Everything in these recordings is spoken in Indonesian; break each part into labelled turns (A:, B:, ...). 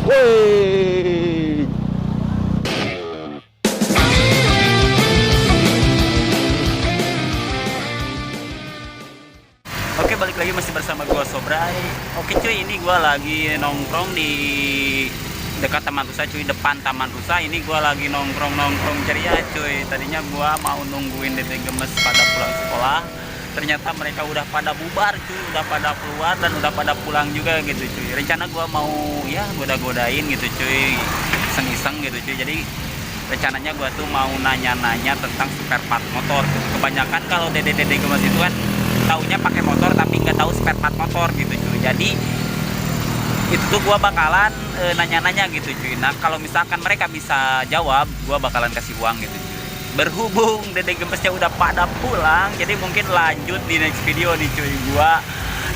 A: Woi. Oke, balik lagi masih bersama gua Sobrai. Oke cuy, ini gua lagi nongkrong di dekat Taman Rusa cuy, depan Taman Rusa. Ini gua lagi nongkrong ceria cuy. Tadinya gua mau nungguin Dede Gemes pada pulang sekolah. Ternyata mereka udah pada bubar cuy, udah pada keluar dan udah pada pulang juga gitu cuy. Rencana gua mau ya goda-godain gitu cuy, iseng-iseng gitu cuy. Jadi rencananya gua tuh mau nanya-nanya tentang spare part motor gitu. Kebanyakan kalau Dede Gemes itu kan taunya pakai motor tapi nggak tahu spare part motor gitu cuy. Jadi itu tuh gua bakalan nanya-nanya gitu cuy. Nah kalau misalkan mereka bisa jawab, gua bakalan kasih uang gitu cuy. Berhubung Dede Gemesnya udah pada pulang, jadi mungkin lanjut di next video nih cuy. Gua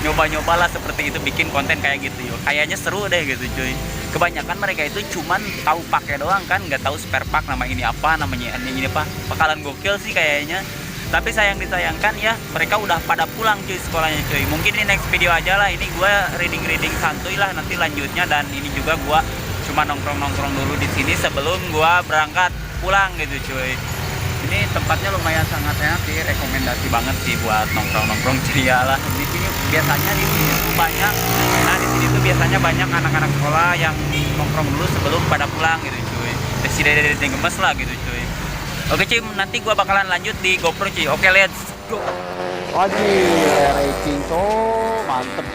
A: nyoba-nyobalah seperti itu, bikin konten kayak gitu yuk. Kayaknya seru deh gitu cuy. Kebanyakan mereka itu cuman tahu pakai doang kan, nggak tahu spare part nama ini apa, namanya ini apa. Bakalan gokil sih kayaknya. Tapi disayangkan ya, mereka udah pada pulang cuy sekolahnya cuy. Mungkin di next video aja lah. Ini gue reading santuy lah nanti lanjutnya. Dan ini juga gue cuma nongkrong dulu di sini sebelum gue berangkat pulang gitu cuy. Ini tempatnya lumayan sangat enak sih, rekomendasi banget sih buat nongkrong ceria lah. Di sini biasanya di sini tuh banyak. Nah di sini tuh biasanya banyak anak-anak sekolah yang nongkrong dulu sebelum pada pulang gitu cuy. Si Dede Gemes lah gitu cuy. Oke cuy, nanti gua bakalan lanjut di GoPro cuy. Oke, let's go. Wajib, racing tuh mantep.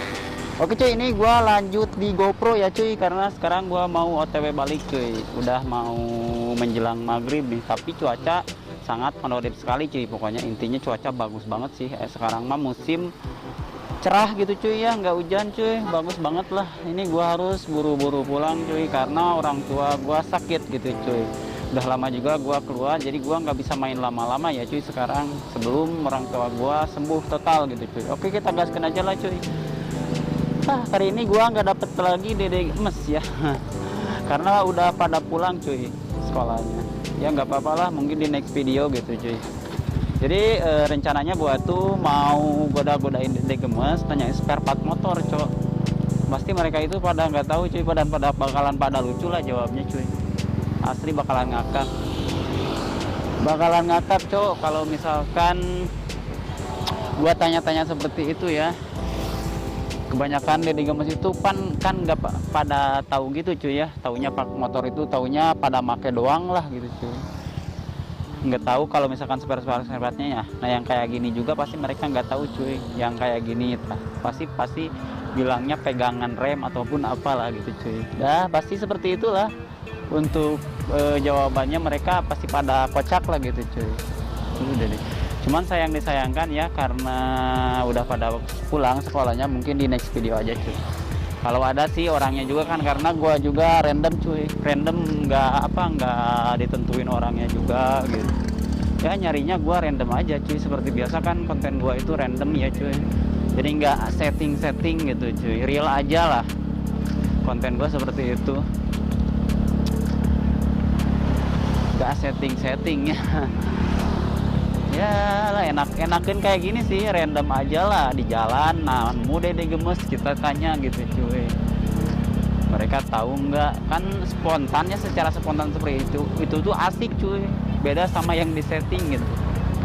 A: Oke cuy, ini gua lanjut di GoPro ya cuy, karena sekarang gua mau OTW balik cuy. Udah mau menjelang maghrib nih, tapi cuaca sangat menodip sekali cuy. Pokoknya intinya cuaca bagus banget sih. Sekarang mah musim cerah gitu cuy ya, nggak hujan cuy, bagus banget lah. Ini gua harus buru-buru pulang cuy, karena orang tua gua sakit gitu cuy. Udah lama juga gua keluar, jadi gua nggak bisa main lama-lama ya cuy sekarang, sebelum orang tua gua sembuh total gitu cuy. Oke, kita gaskan aja lah cuy. Hari ini gua nggak dapet lagi Dede Gemes ya karena udah pada pulang cuy sekolahnya. Ya nggak apa-apa lah, mungkin di next video gitu cuy. Jadi rencananya gua tuh mau goda-godain Dede Gemes, tanyain spare part motor cok. Pasti mereka itu pada nggak tahu cuy, bakalan pada lucu lah jawabnya cuy. Asli bakalan ngakak cok kalau misalkan gua tanya-tanya seperti itu ya. Kebanyakan Dede Gemes itu kan nggak pada tahu gitu cuy ya, taunya pak motor itu taunya pada make doang lah gitu cuy, nggak tahu kalau misalkan spare-nya ya. Nah yang kayak gini juga pasti mereka nggak tahu cuy, yang kayak gini pasti bilangnya pegangan rem ataupun apalah gitu cuy. Pasti seperti itulah. Untuk jawabannya mereka pasti pada kocak lah gitu cuy. Udah deh. Cuman disayangkan ya, karena udah pada pulang sekolahnya, mungkin di next video aja cuy. Kalau ada sih orangnya juga kan, karena gua juga random cuy, nggak ditentuin orangnya juga gitu. Ya nyarinya gua random aja cuy, seperti biasa kan konten gua itu random ya cuy. Jadi nggak setting gitu cuy, real aja lah konten gua seperti itu. Gak setting ya. Ya lah, enakin kayak gini sih, random aja lah di jalan. Nah Dede Gemes kita tanya gitu cuy, mereka tahu nggak kan, secara spontan seperti itu tuh asik cuy, beda sama yang di setting gitu.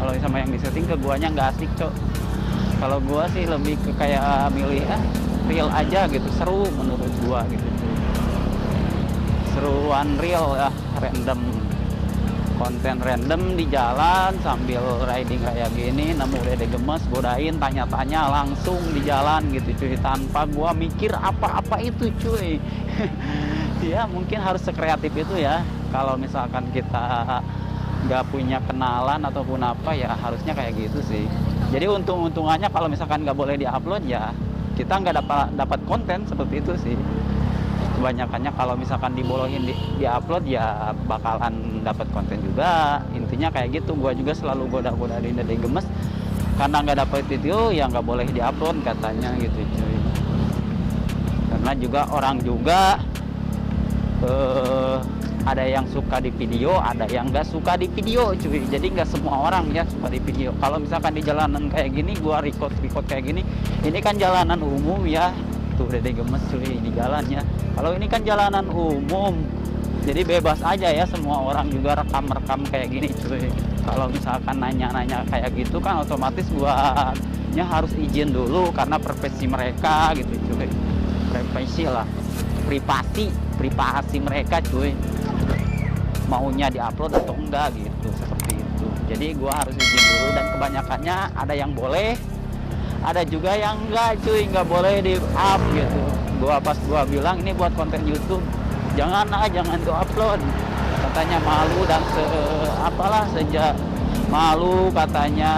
A: Kalau sama yang di setting ke guanya nggak asik cok. Kalau gua sih lebih ke kayak milih real aja gitu, seru menurut gua gitu cuy. Seruan real ya, konten random di jalan sambil riding kayak gini, nemu Dede Gemes, godain, tanya-tanya langsung di jalan gitu cuy, tanpa gua mikir apa-apa itu cuy. Ya mungkin harus sekreatif itu ya. Kalau misalkan kita nggak punya kenalan ataupun apa ya, harusnya kayak gitu sih. Jadi untung-untungannya kalau misalkan nggak boleh diupload ya, kita nggak dapat konten seperti itu sih. Kebanyakannya kalau misalkan dibolehin di upload ya bakalan dapat konten juga. Intinya kayak gitu. Gua juga selalu goda-godain Dede Gemes, karena nggak dapat video ya nggak boleh di upload katanya gitu cuy. Karena juga orang juga ada yang suka di video, ada yang nggak suka di video cuy. Jadi nggak semua orang ya suka di video. Kalau misalkan di jalanan kayak gini, gua record kayak gini, ini kan jalanan umum ya, gitu Dede Gemes cuy di jalannya. Kalau ini kan jalanan umum, jadi bebas aja ya, semua orang juga rekam-rekam kayak gini cuy. Kalau misalkan nanya-nanya kayak gitu kan otomatis guanya harus izin dulu karena privasi mereka gitu cuy. Privasi lah, privasi mereka cuy, maunya diupload atau enggak gitu, seperti itu. Jadi gua harus izin dulu, dan kebanyakannya ada yang boleh, ada juga yang enggak cuy, nggak boleh di up gitu. Pas gua bilang ini buat konten YouTube, jangan di upload, katanya malu dan sejak malu katanya,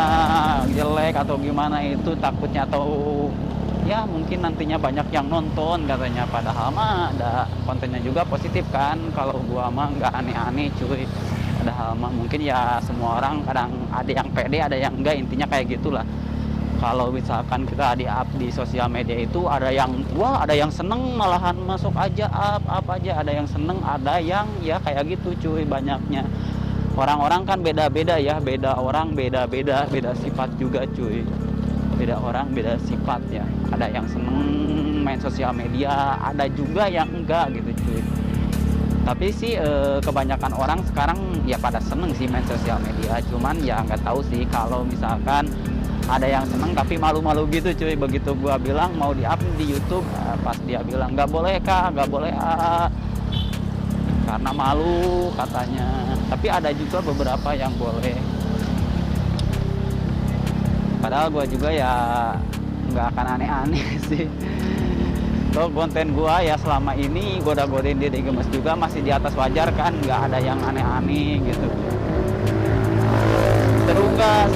A: jelek atau gimana itu, takutnya atau ya mungkin nantinya banyak yang nonton katanya. Padahal mah ada kontennya juga positif kan, kalau gua mah nggak aneh-aneh cuy. Padahal mah mungkin ya semua orang kadang ada yang pede ada yang enggak, intinya kayak gitulah. Kalau misalkan kita di-up di sosial media itu ada yang wah, ada yang seneng malahan masuk aja up aja, ada yang seneng, ada yang ya kayak gitu cuy. Banyaknya orang-orang kan beda-beda ya, beda orang beda sifat juga cuy, beda orang beda sifat ya. Ada yang seneng main sosial media, ada juga yang enggak gitu cuy. Tapi sih kebanyakan orang sekarang ya pada seneng sih main sosial media, cuman ya nggak tahu sih kalau misalkan ada yang seneng tapi malu-malu gitu cuy. Begitu gua bilang mau di-up di YouTube, pas dia bilang nggak boleh kak, nggak boleh karena malu katanya. Tapi ada juga beberapa yang boleh. Padahal gua juga ya nggak akan aneh-aneh sih. Kalau konten gua ya selama ini goda-godain Dede Gemes juga masih di atas wajar kan, nggak ada yang aneh-aneh gitu.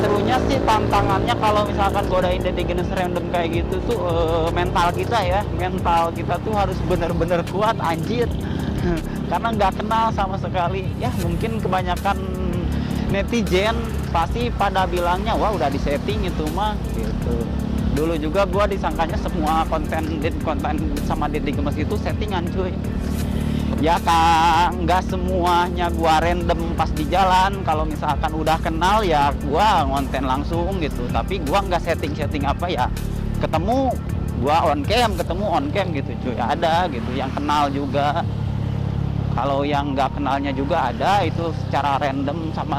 A: Serunya sih tantangannya kalau misalkan godain Dede Gemes random kayak gitu tuh, mental kita tuh harus bener-bener kuat anjir. Karena nggak kenal sama sekali ya. Mungkin kebanyakan netizen pasti pada bilangnya wah udah disetting itu mah gitu. Dulu juga gua disangkanya semua konten sama Dede Gemes itu settingan cuy. Ya kan nggak semuanya gua random pas di jalan. Kalau misalkan udah kenal ya gua ngonten langsung gitu, tapi gua nggak setting apa ya, ketemu gua on cam gitu cuy. Ada gitu yang kenal juga. Kalau yang nggak kenalnya juga ada, itu secara random sama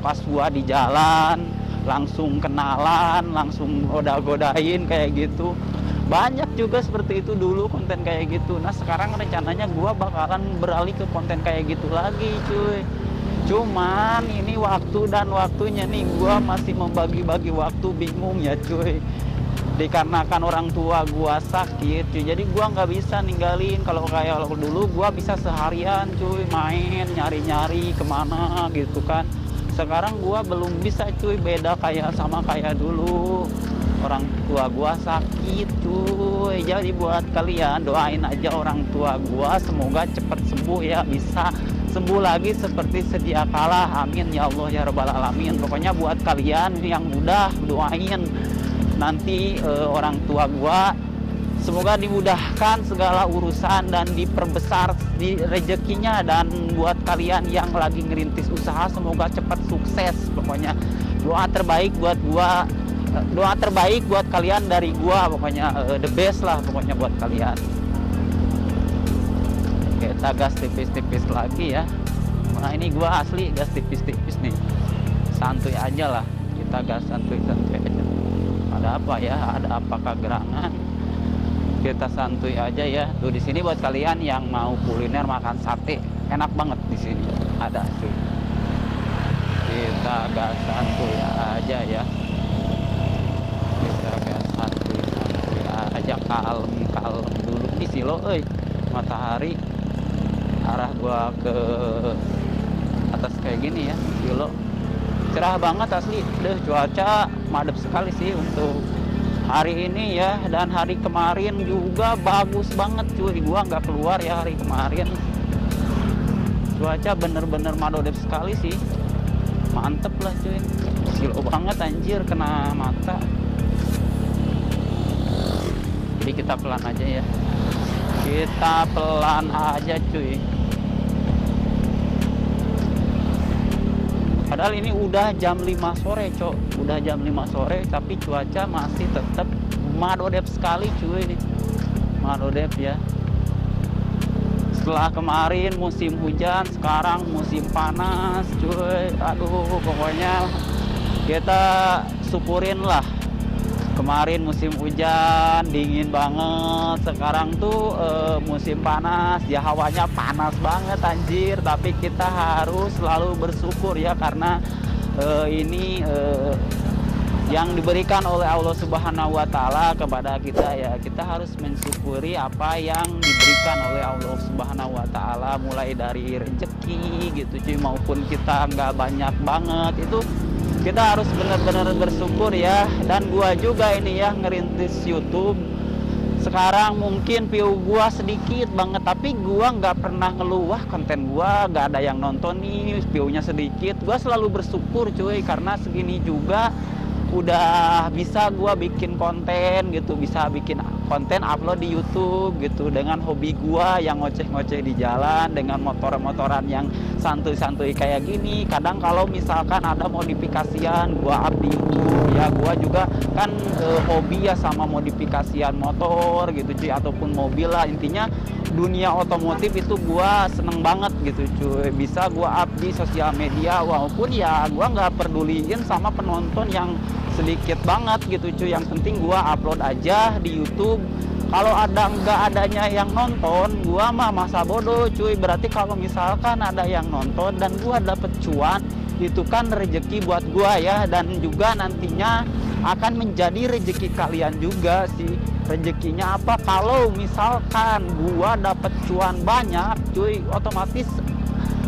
A: pas gua di jalan langsung kenalan, langsung godain kayak gitu. Banyak juga seperti itu dulu konten kayak gitu. Nah sekarang rencananya gua bakalan beralih ke konten kayak gitu lagi cuy. Cuman ini waktunya nih, gua masih membagi-bagi waktu, bingung ya cuy. Dikarenakan orang tua gua sakit cuy, jadi gua nggak bisa ninggalin. Kalau kayak dulu gua bisa seharian cuy main nyari-nyari kemana gitu kan. Sekarang gua belum bisa cuy, beda kayak dulu. Orang tua gua sakit cuy. Jadi buat kalian doain aja orang tua gua semoga cepat sembuh ya, bisa sembuh lagi seperti sedia kala. Amin ya Allah ya rabbal alamin. Pokoknya buat kalian yang udah doain nanti orang tua gua semoga dimudahkan segala urusan dan diperbesar di rezekinya. Dan buat kalian yang lagi ngerintis usaha semoga cepat sukses. Pokoknya doa terbaik buat gua, doa terbaik buat kalian dari gua, pokoknya the best lah pokoknya buat kalian. Kita gas tipis-tipis lagi ya. Nah ini gua asli gas tipis-tipis nih, santuy aja lah, kita gas santuy-santuy aja. Ada apa ya, ada apakah gerangan, kita santuy aja ya. Tuh di sini buat kalian yang mau kuliner makan sate enak banget di sini ada cuy. Kita gas santuy aja ya, kita gas santuy aja, kalem dulu di silo matahari arah gua ke atas kayak gini ya, silo cerah banget asli. Cuaca madep sekali sih untuk hari ini ya, dan hari kemarin juga bagus banget cuy. Gua nggak keluar ya hari kemarin, cuaca bener-bener madodep sekali sih, mantep lah cuy. Silo banget anjir, kena mata. Jadi kita pelan aja ya, kita pelan aja cuy. Padahal ini udah jam 5 sore cok, udah jam 5 sore tapi cuaca masih tetap madodep sekali cuy nih. Mang Dodep ya. Setelah kemarin musim hujan, sekarang musim panas cuy. Aduh, pokoknya kita syukurin lah. Kemarin musim hujan dingin banget, sekarang tuh musim panas ya, hawanya panas banget anjir. Tapi kita harus selalu bersyukur ya, karena ini yang diberikan oleh Allah Subhanahu wa Ta'ala kepada kita ya. Kita harus mensyukuri apa yang diberikan oleh Allah Subhanahu wa Ta'ala, mulai dari rezeki gitu cuy, maupun kita nggak banyak banget, itu kita harus benar-benar bersyukur ya. Dan gua juga ini ya ngerintis YouTube sekarang, mungkin view gua sedikit banget, tapi gua nggak pernah ngeluh wah konten gua nggak ada yang nonton nih, viewnya sedikit. Gua selalu bersyukur cuy, karena segini juga udah bisa gua bikin konten gitu, bisa bikin konten upload di YouTube gitu, dengan hobi gua yang ngoceh-ngoceh di jalan, dengan motor-motoran yang santuy-santuy kayak gini. Kadang kalau misalkan ada modifikasian gua up di YouTube ya, gua juga kan hobi ya sama modifikasian motor gitu cuy, ataupun mobil lah. Intinya dunia otomotif itu gua seneng banget gitu cuy, bisa gua up di sosial media, walaupun ya gua nggak peduliin sama penonton yang sedikit banget gitu cuy. Yang penting gua upload aja di YouTube. Kalau ada nggak adanya yang nonton, gua mah masa bodoh cuy. Berarti kalau misalkan ada yang nonton dan gua dapet cuan, itu kan rezeki buat gua ya, dan juga nantinya akan menjadi rezeki kalian juga sih. Rezekinya apa? Kalau misalkan gua dapet cuan banyak cuy, otomatis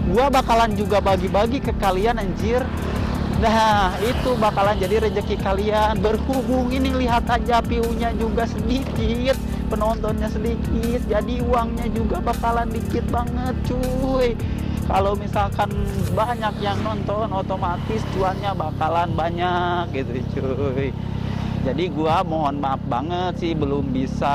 A: gua bakalan juga bagi-bagi ke kalian anjir. Nah itu bakalan jadi rezeki kalian. Berhubung ini lihat aja view-nya juga sedikit, penontonnya sedikit, jadi uangnya juga bakalan dikit banget cuy. Kalau misalkan banyak yang nonton, otomatis cuannya bakalan banyak gitu cuy. Jadi gua mohon maaf banget sih belum bisa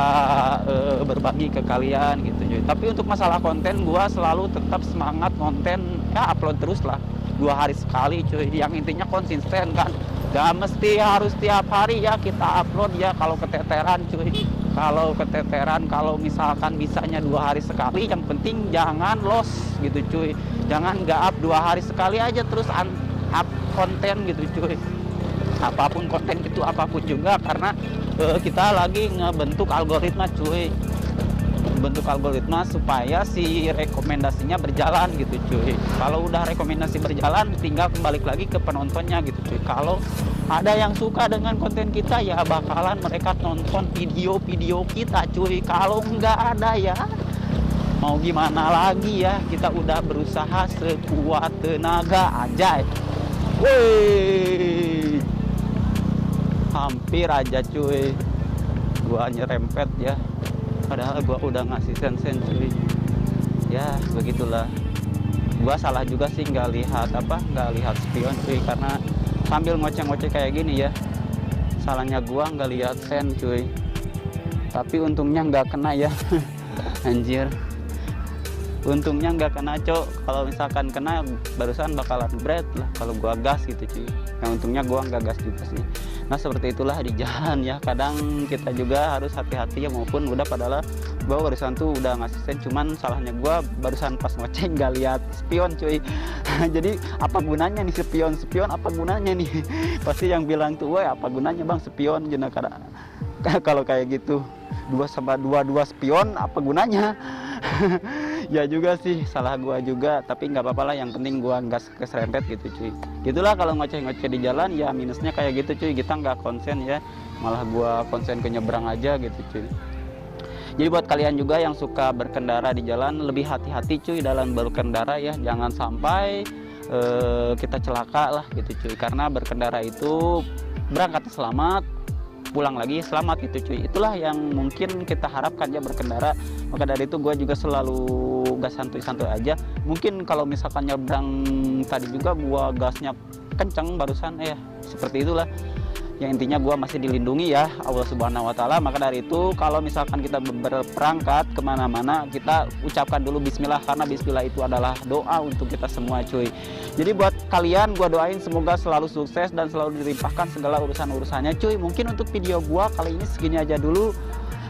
A: berbagi ke kalian gitu cuy. Tapi untuk masalah konten, gua selalu tetap semangat konten ya, upload terus lah 2 hari sekali cuy. Yang intinya konsisten kan, gak mesti harus tiap hari ya kita upload ya. Kalau keteteran cuy, kalau keteteran, kalau misalkan bisanya 2 hari sekali, yang penting jangan loss gitu cuy. Jangan gak up 2 hari sekali aja terus up konten gitu cuy. Apapun konten itu, apapun juga, karena kita lagi ngebentuk algoritma cuy, bentuk algoritma supaya si rekomendasinya berjalan gitu cuy. Kalau udah rekomendasi berjalan, tinggal kembali lagi ke penontonnya gitu cuy. Kalau ada yang suka dengan konten kita ya bakalan mereka nonton video-video kita cuy. Kalau nggak ada ya mau gimana lagi ya, kita udah berusaha sekuat tenaga aja. Woi, hampir aja cuy gua nyerempet ya, padahal gua udah ngasih sen cuy. Ya begitulah, gua salah juga sih nggak lihat spion cuy, karena sambil ngoceh-ngoceh kayak gini ya, salahnya gua nggak lihat sen cuy. Tapi untungnya nggak kena ya. Anjir, untungnya nggak kena cok. Kalau misalkan kena barusan bakalan berat lah kalau gua gas gitu cuy. Nah untungnya gua nggak gas juga sih. Nah seperti itulah di jalan ya, kadang kita juga harus hati-hati ya. Maupun udah padahal gua barusan tuh udah ngasih sen, cuman salahnya gua barusan pas ngoceng nggak lihat spion cuy. Jadi apa gunanya nih spion apa gunanya nih? Pasti yang bilang tuh, woi apa gunanya bang spion jenah kalau kayak gitu, dua spion apa gunanya? Ya juga sih, salah gua juga, tapi nggak apa-apa lah, yang penting gua nggak keserempet gitu cuy. Gitulah kalau ngoceh-ngoceh di jalan ya, minusnya kayak gitu cuy, kita nggak konsen ya, malah gua konsen ke nyebrang aja gitu cuy. Jadi buat kalian juga yang suka berkendara di jalan, lebih hati-hati cuy dalam berkendara ya, jangan sampai kita celaka lah gitu cuy. Karena berkendara itu berangkat selamat, pulang lagi selamat gitu cuy. Itulah yang mungkin kita harapkan ya berkendara. Maka dari itu gue juga selalu gas santuy-santuy aja. Mungkin kalau misalkan nyebrang tadi juga gue gasnya kenceng barusan ya, seperti itulah. Yang intinya gue masih dilindungi ya Allah Subhanahu wa Ta'ala. Maka dari itu kalau misalkan kita berperangkat kemana-mana, kita ucapkan dulu bismillah, karena bismillah itu adalah doa untuk kita semua cuy. Jadi buat kalian gue doain semoga selalu sukses dan selalu dilimpahkan segala urusan-urusannya cuy. Mungkin untuk video gue kali ini segini aja dulu.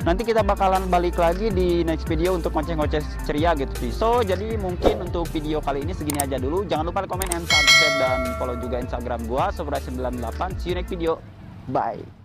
B: Nanti kita bakalan balik lagi di next video untuk ngoceh-ngoceh ceria gitu cuy. So jadi mungkin untuk video kali ini segini aja dulu. Jangan lupa komen and subscribe dan follow juga Instagram gua Sobrai98. See you next video. Bye.